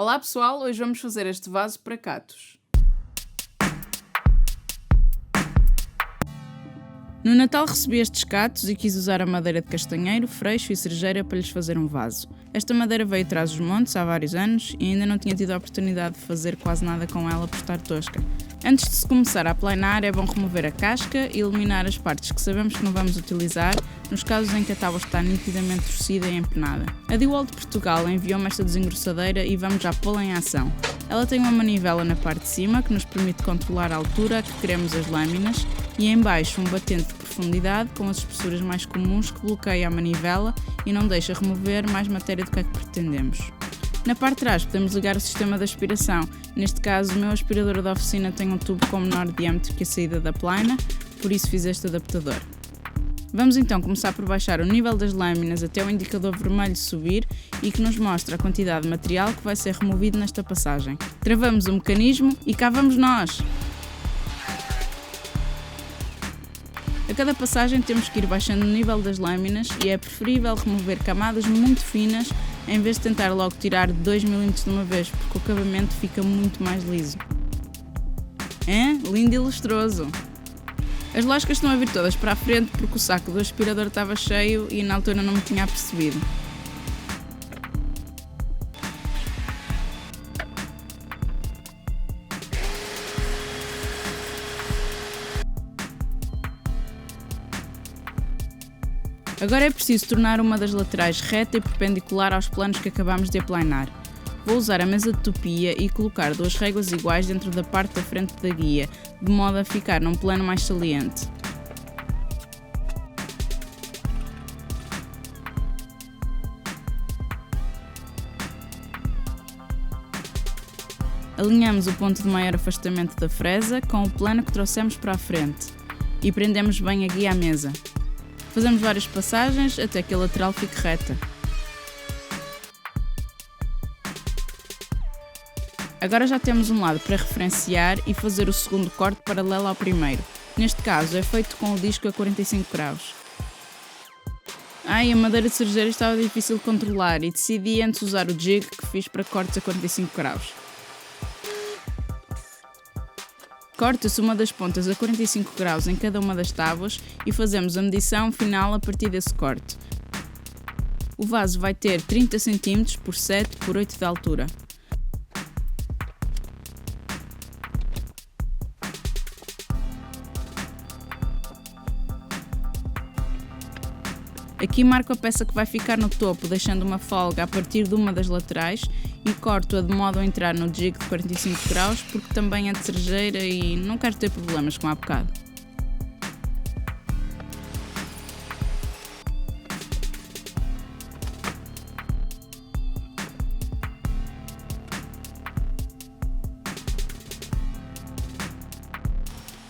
Olá pessoal, hoje vamos fazer este vaso para catos. No Natal recebi estes catos e quis usar a madeira de castanheiro, freixo e cerejeira para lhes fazer um vaso. Esta madeira veio atrás dos montes há vários anos e ainda não tinha tido a oportunidade de fazer quase nada com ela por estar tosca. Antes de se começar a planar é bom remover a casca e eliminar as partes que sabemos que não vamos utilizar, nos casos em que a tábua está nitidamente torcida e empenada. A DeWalt de Portugal enviou-me esta desengrossadeira e vamos já pô-la em ação. Ela tem uma manivela na parte de cima que nos permite controlar a altura a que queremos as lâminas e em baixo um batente de profundidade com as espessuras mais comuns que bloqueia a manivela e não deixa remover mais matéria do que a que pretendemos. Na parte de trás podemos ligar o sistema de aspiração. Neste caso, o meu aspirador da oficina tem um tubo com menor diâmetro que a saída da plana, por isso fiz este adaptador. Vamos então começar por baixar o nível das lâminas até o indicador vermelho subir e que nos mostra a quantidade de material que vai ser removido nesta passagem. Travamos o mecanismo e cá vamos nós! A cada passagem temos que ir baixando o nível das lâminas e é preferível remover camadas muito finas em vez de tentar logo tirar 2 mm de uma vez, porque o acabamento fica muito mais liso. Lindo e lustroso! As lascas estão a vir todas para a frente porque o saco do aspirador estava cheio e na altura não me tinha apercebido. Agora é preciso tornar uma das laterais reta e perpendicular aos planos que acabamos de aplanar. Vou usar a mesa de tupia e colocar 2 réguas iguais dentro da parte da frente da guia, de modo a ficar num plano mais saliente. Alinhamos o ponto de maior afastamento da fresa com o plano que trouxemos para a frente e prendemos bem a guia à mesa. Fazemos várias passagens até que a lateral fique reta. Agora já temos um lado para referenciar e fazer o segundo corte paralelo ao primeiro. Neste caso é feito com o disco a 45 graus. A madeira de cerejeira estava difícil de controlar e decidi antes usar o jig que fiz para cortes a 45 graus. Corta-se uma das pontas a 45 graus em cada uma das tábuas e fazemos a medição final a partir desse corte. O vaso vai ter 30 cm por 7 por 8 de altura. Aqui marco a peça que vai ficar no topo, deixando uma folga a partir de uma das laterais e corto-a de modo a entrar no jig de 45 graus porque também é de cerejeira e não quero ter problemas com há bocado.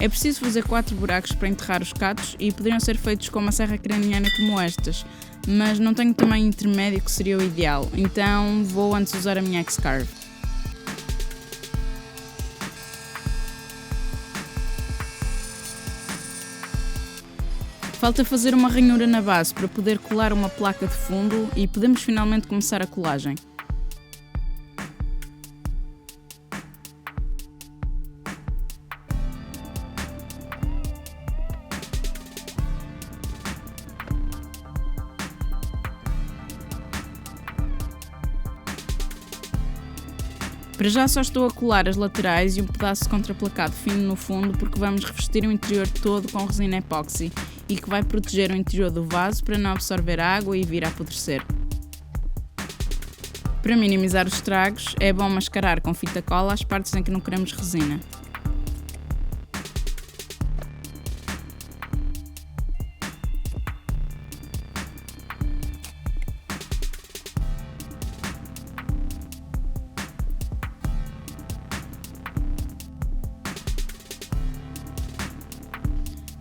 É preciso fazer 4 buracos para enterrar os catos e poderiam ser feitos com uma serra craniana como estas, mas não tenho tamanho intermédio que seria o ideal, então vou antes usar a minha X-Carve. Falta fazer uma ranhura na base para poder colar uma placa de fundo e podemos finalmente começar a colagem. Para já só estou a colar as laterais e um pedaço de contraplacado fino no fundo porque vamos revestir o interior todo com resina epóxi e que vai proteger o interior do vaso para não absorver água e vir a apodrecer. Para minimizar os estragos, é bom mascarar com fita cola as partes em que não queremos resina.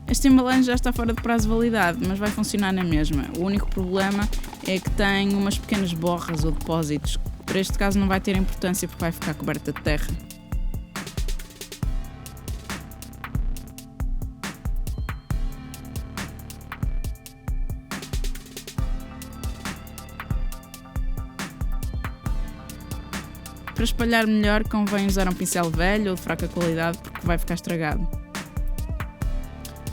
Esta embalagem já está fora de prazo de validade, mas vai funcionar na mesma. O único problema é que tem umas pequenas borras ou depósitos. Para este caso não vai ter importância porque vai ficar coberta de terra. Para espalhar melhor, convém usar um pincel velho ou de fraca qualidade porque vai ficar estragado.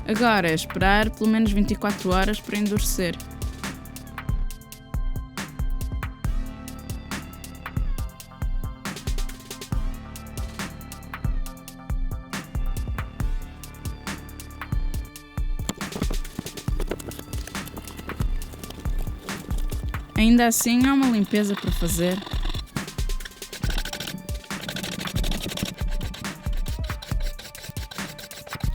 Agora é esperar pelo menos 24 horas para endurecer. Ainda assim, há uma limpeza para fazer.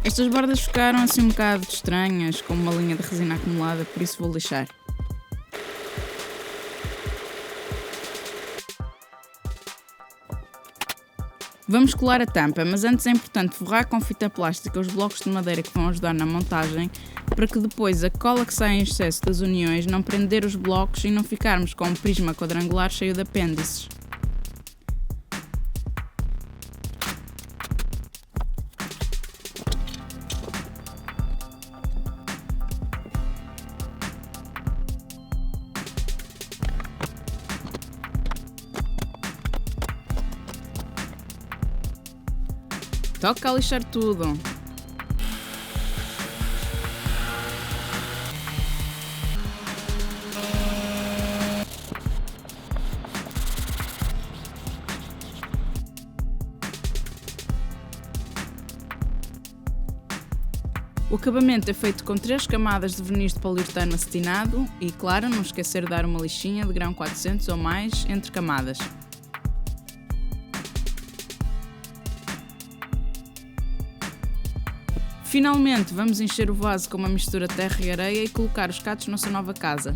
Estas bordas ficaram assim um bocado estranhas, com uma linha de resina acumulada, por isso vou lixar. Vamos colar a tampa, mas antes é importante forrar com fita plástica os blocos de madeira que vão ajudar na montagem, para que depois a cola que sai em excesso das uniões não prender os blocos e não ficarmos com um prisma quadrangular cheio de apêndices. Toca a lixar tudo. O acabamento é feito com 3 camadas de verniz de poliuretano acetinado e, claro, não esquecer de dar uma lixinha de grão 400 ou mais entre camadas. Finalmente, vamos encher o vaso com uma mistura de terra e areia e colocar os catos na sua nova casa.